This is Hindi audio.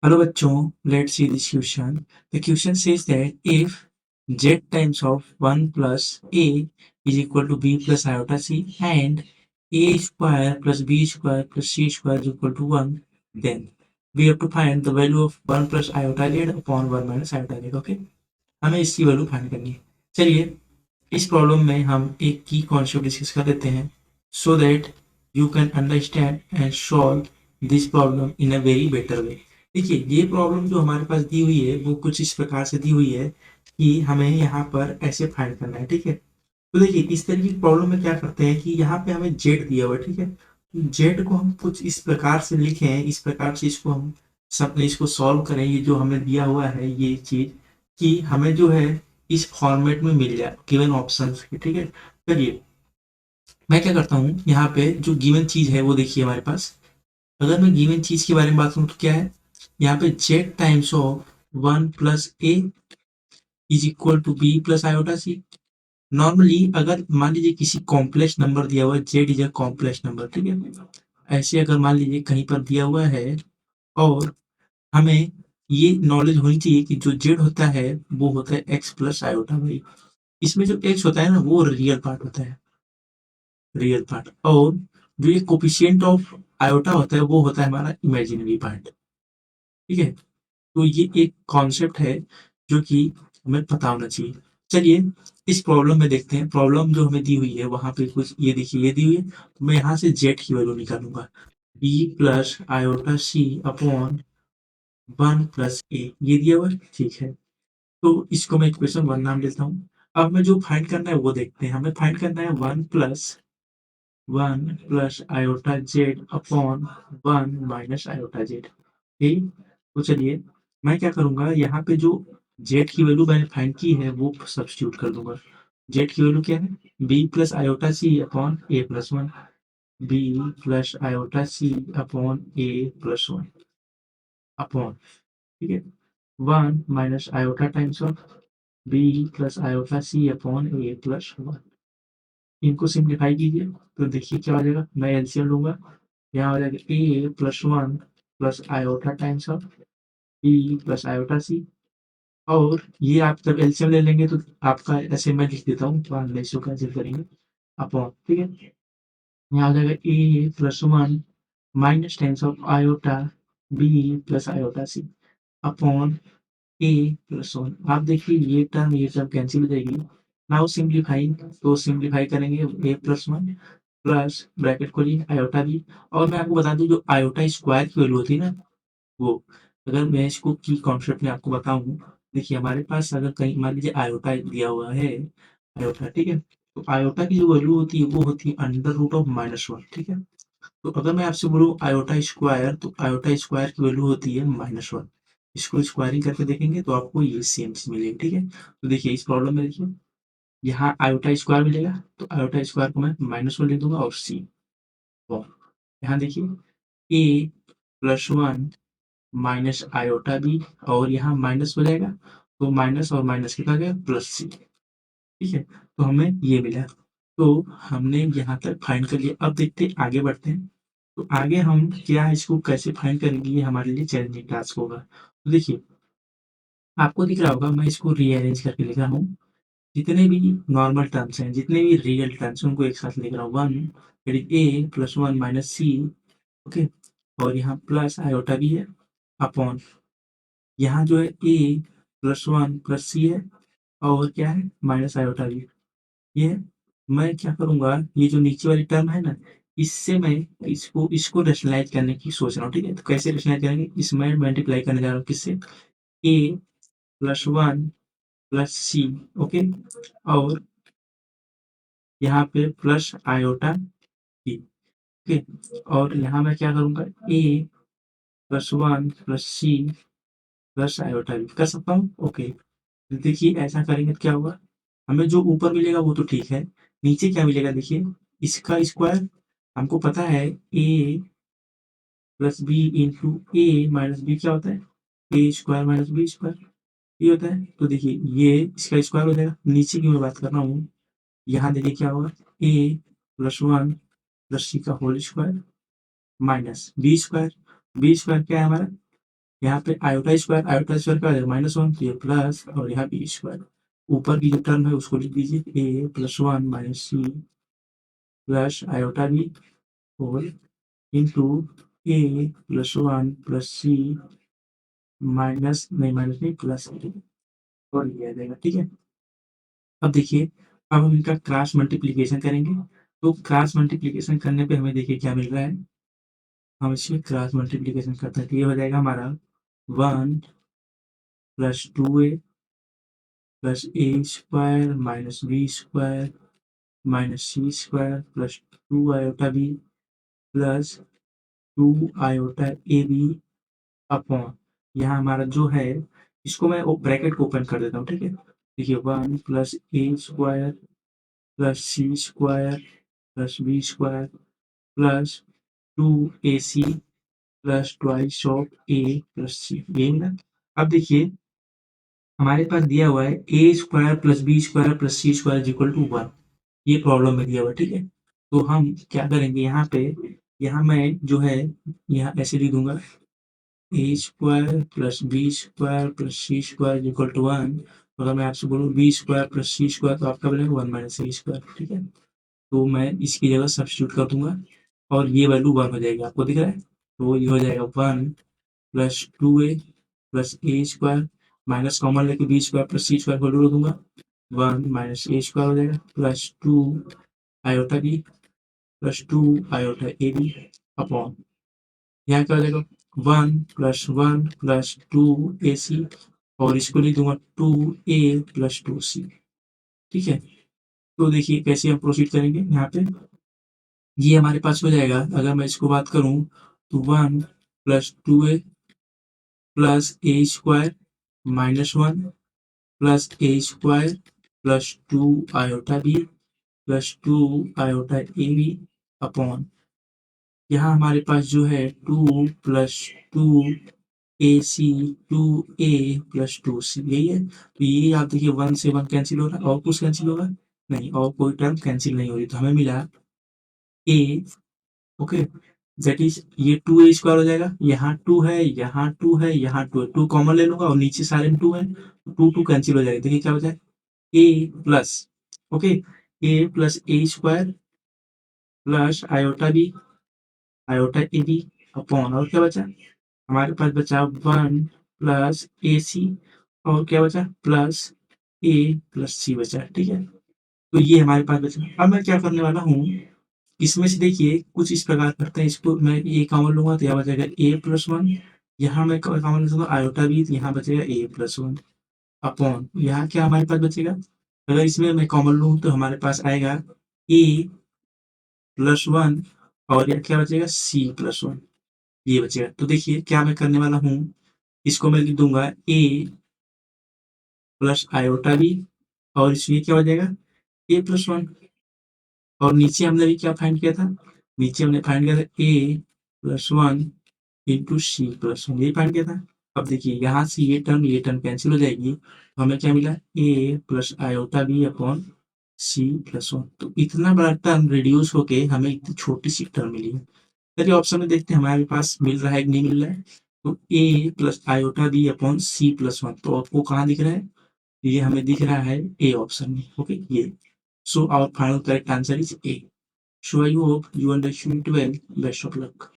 Hello bachon, let's see this question. The question says that if z times of 1 plus a is equal to b plus iota c and a square plus b square plus c square is equal to 1, then we have to find the value of 1 plus iota z upon 1 minus iota z. Okay? हमें इसकी वैल्यू फाइंड करनी है. चलिए इस प्रॉब्लम में हम एक की कॉन्सेप्ट डिस्कस कर लेते हैं so that you can understand and solve this problem in a very better way. देखिए ये प्रॉब्लम जो हमारे पास दी हुई है वो कुछ इस प्रकार से दी हुई है कि हमें यहाँ पर ऐसे फाइंड करना है. ठीक है, तो देखिए इस तरह की प्रॉब्लम में क्या करते हैं कि यहाँ पे हमें जेड दिया हुआ है. ठीक है, जेड को हम कुछ इस प्रकार से लिखें, इस प्रकार से इसको हम सब इसको सॉल्व करें. ये जो हमें दिया हुआ है ये चीज कि हमें जो है इस फॉर्मेट में मिल जाए गिवन ऑप्शन. ठीक है, चलिए मैं क्या करता हूँ यहाँ पे जो गिवन चीज है वो देखिए हमारे पास. अगर मैं गिवन चीज के बारे में बात करूँ तो क्या है यहाँ पे Z times of 1 plus A is equal to B plus iota C. Normally अगर मान लीजिए किसी कॉम्प्लेक्स नंबर दिया हुआ है, Z is a complex number. ठीक है, ऐसे अगर मान लीजिए कहीं पर दिया हुआ है और हमें ये नॉलेज होनी चाहिए कि जो जेड होता है वो होता है एक्स प्लस आयोटा वाई. इसमें जो एक्स होता है ना वो रियल पार्ट होता है, रियल पार्ट. और जो ये कोफिशिएंट ऑफ आयोटा होता है वो होता है हमारा इमेजिनरी पार्ट. ठीक है, तो ये एक कॉन्सेप्ट है जो कि हमें पता होना चाहिए. चलिए इस प्रॉब्लम में देखते हैं. प्रॉब्लम जो हमें दी हुई है वहां पे कुछ ये देखिए ये दी हुई है, तो मैं यहाँ से जेड की वैल्यू निकालूंगा. बी प्लस आयोटा सी अपॉन 1 प्लस ए ये दिया हुआ है. ठीक है, तो इसको मैं इक्वेशन 1 नाम लेता हूँ. अब मैं जो फाइंड करना है वो देखते हैं. हमें फाइंड करना है 1 plus iota Z upon 1 minus iota Z. ठीक, तो चलिए मैं क्या करूंगा यहाँ पे जो जेड की वैल्यू मैंने फाइंड की है वो सब्स्टिट्यूट कर दूंगा. जेड की वैल्यू क्या है बी प्लस आयोटा सी अपॉन ए प्लस 1. बी प्लस आयोटा सी अपॉन ए प्लस 1 अपॉन, ठीक है, 1 minus iota times of B plus iota C upon A plus 1. इनको सिंप्लीफाई कीजिए तो देखिए क्या हो जाएगा. मैं एलसीएम लूंगा, यहाँ हो जाएगा ए plus 1 plus iota times of B plus iota C. और ये आप जब एलसीएम ले लेंगे तो आपका ऐसे मैं लिख देता हूँ बाद में इसको कैंसिल करेंगे अपॉन. ठीक है, यहाँ आ जाएगा ए plus 1 minus times of iota B plus iota C upon A plus 1. आप देखिए ये टर्म कैंसिल हो जाएगी. नाउ सिंप्लीफाइंग, तो सिंप्लीफाई करेंगे ए प्लस 1 प्लस ब्रैकेट खोलिए आयोटा बी. और मैं आपको बता दूं जो आयोटा स्क्वायर की वैल्यू होती है ना वो, अगर मैं इसको की कॉन्सेप्ट में आपको बताऊं, देखिए हमारे पास अगर कहीं मान लीजिए आयोटा दिया हुआ है आयोटा. ठीक है, तो आयोटा की जो वैल्यू होती है वो होती है अंडर रूट ऑफ -1. ठीक है, तो अगर मैं आपसे बोलूँ आयोटा स्क्वायर तो आयोटा स्क्वायर की वैल्यू होती है -1. इसको स्क्वायरिंग करके देखेंगे तो आपको ये सेम चीज मिलेगी. ठीक है, तो देखिए इस प्रॉब्लम में देखिए यहाँ आयोटा स्क्वायर मिलेगा तो आयोटा स्क्वायर को मैं -1 लिख दूंगा और सी. यहाँ देखिए ए प्लस 1 माइनस आयोटा बी और यहाँ माइनस हो जाएगा तो माइनस और माइनस कितना गया प्लस सी. ठीक है, तो हमें ये मिला. तो हमने यहाँ तक फाइंड कर लिया. अब देखते हैं आगे बढ़ते हैं. तो आगे हम क्या इसको कैसे फाइंड करेंगे ये हमारे लिए चैलेंजिंग टास्क होगा. तो देखिए आपको दिख रहा होगा मैं इसको रीअरेंज करके लिख रहा हूँ. जितने भी नॉर्मल टर्म्स हैं, जितने भी रियल टर्म्स हैं उनको एक साथ लिख रहा हूँ. 1 ए प्लस 1 माइनस सी. ओके, और यहाँ प्लस आयोटा भी है अपॉन यहाँ जो है ए प्लस 1 प्लस सी है और क्या है माइनस आयोटा भी. ये है. मैं क्या करूंगा ये जो नीचे वाली टर्म है ना इससे मैं इसको इसको रेशनलाइज करने की सोच रहा हूँ. ठीक है, तो कैसे रेशनलाइज करेंगे इसमें मल्टीप्लाई करने जा रहा हूँ किससे ए प्लस 1 प्लस सी. ओके, और यहाँ पे प्लस आयोटा बी. ओके, और यहाँ मैं क्या करूंगा a plus 1 plus c plus iota b कर सकता हूँ. ओके, तो देखिए ऐसा करेंगे तो क्या होगा हमें जो ऊपर मिलेगा वो तो ठीक है, नीचे क्या मिलेगा देखिए इसका स्क्वायर. हमको पता है a plus B into A minus B क्या होता है a square minus B square ये होता है. तो देखिए ये इसका स्क्वायर हो जाएगा. नीचे की मैं बात कर रहा हूँ, यहाँ देखिए क्या होगा ए प्लस 1 प्लस सी का whole square minus B square. B square क्या है हमारा यहाँ पे आयोटा स्क्वायर क्या हो जाएगा -1, तो ये प्लस और यहाँ बी स्क्वायर। ऊपर की जो टर्म है उसको लिख दीजिए a plus 1 minus c plus iota b whole into a plus 1 plus c minus नहीं प्लस और ये आ जाएगा। ठीक है, अब देखिए, अब हम इनका क्रॉस मल्टीप्लीकेशन करेंगे। तो क्रॉस मल्टीप्लीकेशन करने पे हमें देखिए क्या मिल रहा है, हम इसमें क्रॉस मल्टीप्लीकेशन करते हैं तो ये हो जाएगा हमारा 1 plus 2a plus A square minus B square minus C square plus 2 iota B plus 2 iota A B upon यहाँ हमारा जो है, इसको मैं ब्रैकेट को ओपन कर देता हूँ। ठीक है, देखिए 1 plus A square plus C square plus b square plus 2ac plus twice of a plus c, यही ना। अब देखिए हमारे पास दिया हुआ है a square plus b square plus C square equal to 1, ये प्रॉब्लम में दिया हुआ है। ठीक है, तो हम क्या करेंगे यहाँ पे, यहाँ मैं जो है यहाँ ऐसे लिख दूंगा a square plus b square plus C square equal to 1। अगर मैं आपसे बोलूँ बी स्क्वायर प्लस सी स्क्वायर तो आपका बनेगा 1 माइनस सी स्क्वायर। ठीक है, तो मैं इसकी जगह सब्स्टिट्यूट कर दूंगा और ये वैल्यू 1 हो जाएगी, आपको दिख रहा है। तो ये हो जाएगा 1 प्लस 2a प्लस ए स्क्वायर माइनस कॉमन लेके बी स्क्वायर प्लस सी स्क्वायर को जोड़ दूंगा, 1 माइनस ए स्क्वायर हो जाएगा plus 2 iota B plus 2 iota A B upon यहाँ क्या हो जाएगा 1 प्लस 2 ए सी और इसको लिख दूंगा 2a प्लस 2c। ठीक है, तो देखिए कैसे हम प्रोसीड करेंगे। यहाँ पे ये हमारे पास हो जाएगा, अगर मैं इसको बात करूं तो 1 plus 2a plus A square -1 plus A square plus 2 iota B plus 2 iota A B upon यहाँ हमारे पास जो है 2 प्लस 2 ए सी 2a प्लस 2c, यही है। तो ये आप देखिए 1 से 1 कैंसिल हो रहा है और कुछ कैंसिल होगा नहीं, और कोई टर्म कैंसिल नहीं हो रही, तो हमें मिला a। ओके, दैट इज ये 2a स्क्वायर हो जाएगा, यहाँ 2 है यहाँ 2 है यहाँ 2 है, 2 कॉमन ले लूंगा और नीचे सारे में 2 है, 2 कैंसिल हो जाएगा। देखिए क्या बचा है a plus, okay, a plus A square plus iota A B upon और क्या बचा, हमारे पास बचा 1 प्लस ए सी और क्या बचा प्लस ए प्लस सी बचा। ठीक है, तो ये हमारे पास बचा। अब मैं क्या करने वाला हूँ, इसमें से देखिए कुछ इस प्रकार करते हैं, इसको मैं ए कॉमन लूंगा तो यहाँ बचेगा ए प्लस 1, यहाँ मैं कॉमन लूंगा आयोटा बी तो यहाँ बचेगा ए प्लस 1 अपॉन यहाँ क्या हमारे पास बचेगा, अगर इसमें मैं कॉमन लूँ तो हमारे पास आएगा ए प्लस 1 और यहाँ क्या बचेगा सी प्लस 1, ये बचेगा। तो देखिए क्या मैं करने वाला हूँ, इसको मैं लिख दूंगा ए प्लस आयोटा बी और इसमें क्या हो जाएगा ए प्लस 1 और नीचे हमने भी क्या फाइंड किया था, नीचे हमने फाइंड किया था ए प्लस 1 इंटू सी प्लस 1, यही फाइंड किया था। अब देखिए यहाँ से ये टर्म कैंसिल हो जाएगी, तो हमें क्या मिला a plus iota b upon c plus 1। तो इतना बड़ा टर्म रिड्यूस होके हमें इतनी छोटी सी टर्म मिली है। चलिए ऑप्शन में देखते हैं हमारे पास मिल रहा है कि नहीं मिल रहा है। तो a plus iota b upon c plus 1, तो आपको कहाँ दिख रहा है, ये हमें दिख रहा है ए ऑप्शन में। ओके, ये so our final correct answer is A. So I hope you understood it well. Best of luck.